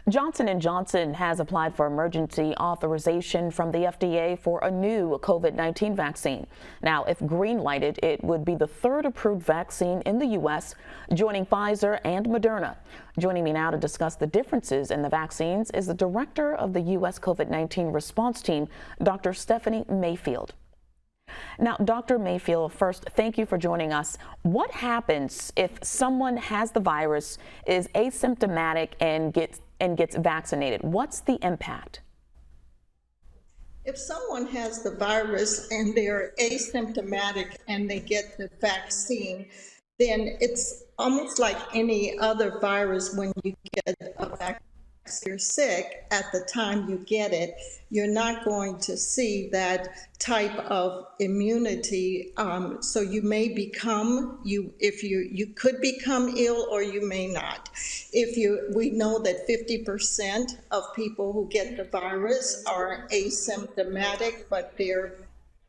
Johnson & Johnson has applied for emergency authorization from the FDA for a new COVID-19 vaccine. Now, if green-lighted, it would be the third approved vaccine in the U.S., joining Pfizer and Moderna. Joining me now to discuss the differences in the vaccines is the director of the U.S. COVID-19 response team, Dr. Stephanie Mayfield. Now, Dr. Mayfield, first, thank you for joining us. What happens if someone has the virus, is asymptomatic, and gets vaccinated? What's the impact? If someone has the virus and they're asymptomatic and they get the vaccine, then it's almost like any other virus. When you get a vaccine, you're sick at the time you get it, you're not going to see that type of immunity. So you may become, you could become ill or you may not. We know that 50% of people who get the virus are asymptomatic, but they're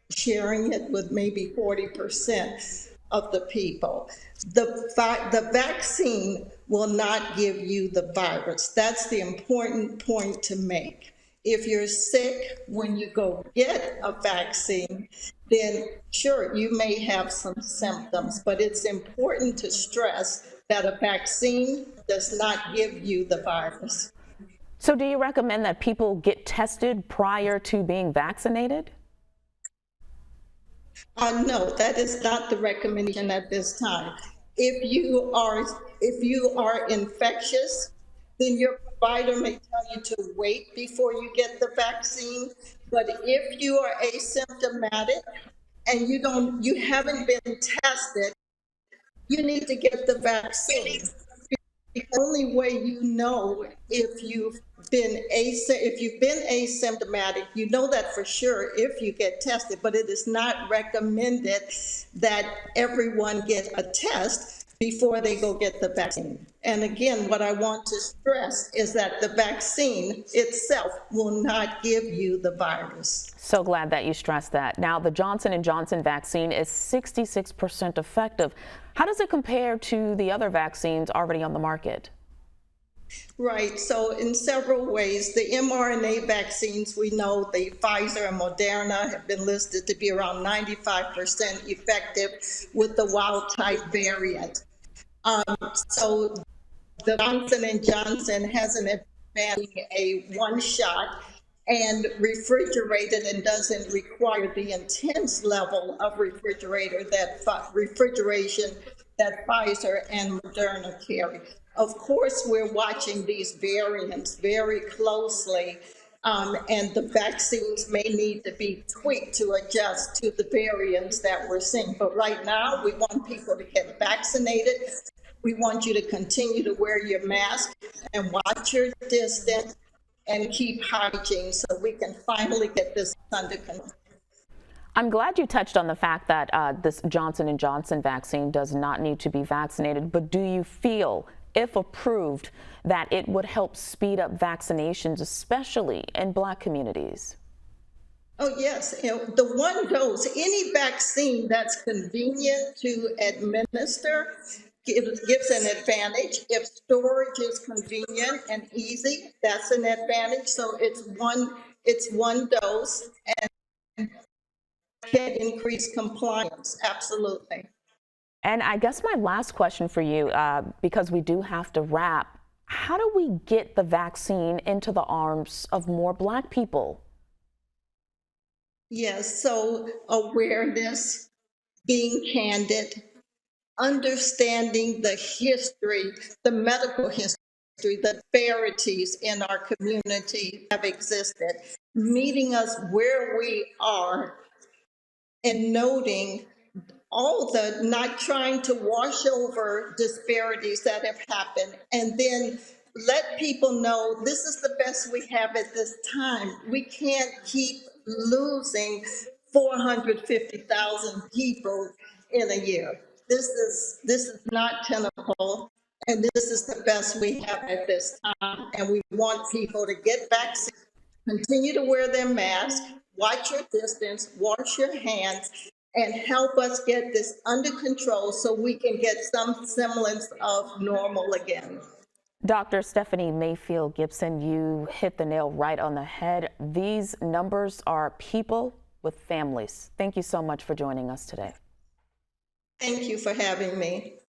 sharing it with maybe 40% of the people. The vaccine will not give you the virus. That's the important point to make. If you're sick when you go get a vaccine, then sure, you may have some symptoms, but it's important to stress that a vaccine does not give you the virus. So do you recommend that people get tested prior to being vaccinated? No, that is not the recommendation at this time. If you are infectious, then your provider may tell you to wait before you get the vaccine. But if you are asymptomatic and you haven't been tested, you need to get the vaccine. The only way you know if you've been asymptomatic, you know that for sure if you get tested, but it is not recommended that everyone get a test before they go get the vaccine. And again, what I want to stress is that the vaccine itself will not give you the virus. So glad that you stressed that. Now, the Johnson & Johnson vaccine is 66% effective. How does it compare to the other vaccines already on the market? Right. So in several ways, the mRNA vaccines, we know the Pfizer and Moderna have been listed to be around 95% effective with the wild type variant. So the Johnson & Johnson has an advantage, a one shot and refrigerated, and doesn't require the intense level of refrigeration that Pfizer and Moderna carry. Of course, we're watching these variants very closely, and the vaccines may need to be tweaked to adjust to the variants that we're seeing. But right now, we want people to get vaccinated. We want you to continue to wear your mask and watch your distance and keep hygiene so we can finally get this under control. I'm glad you touched on the fact that this Johnson & Johnson vaccine does not need to be vaccinated, but do you feel, if approved, that it would help speed up vaccinations, especially in Black communities? Oh, yes. The one dose, any vaccine that's convenient to administer gives an advantage. If storage is convenient and easy, that's an advantage. So it's one dose and can increase compliance. Absolutely. And I guess my last question for you, because we do have to wrap, how do we get the vaccine into the arms of more Black people? Yes, so awareness, being candid, understanding the history, the medical history, the disparities in our community have existed, meeting us where we are and noting all the, not trying to wash over disparities that have happened, and then let people know this is the best we have at this time. We can't keep losing 450,000 people in a year. This is not tenable, and this is the best we have at this time. And we want people to get vaccinated, continue to wear their mask, watch your distance, wash your hands, and help us get this under control so we can get some semblance of normal again. Dr. Stephanie Mayfield Gibson, you hit the nail right on the head. These numbers are people with families. Thank you so much for joining us today. Thank you for having me.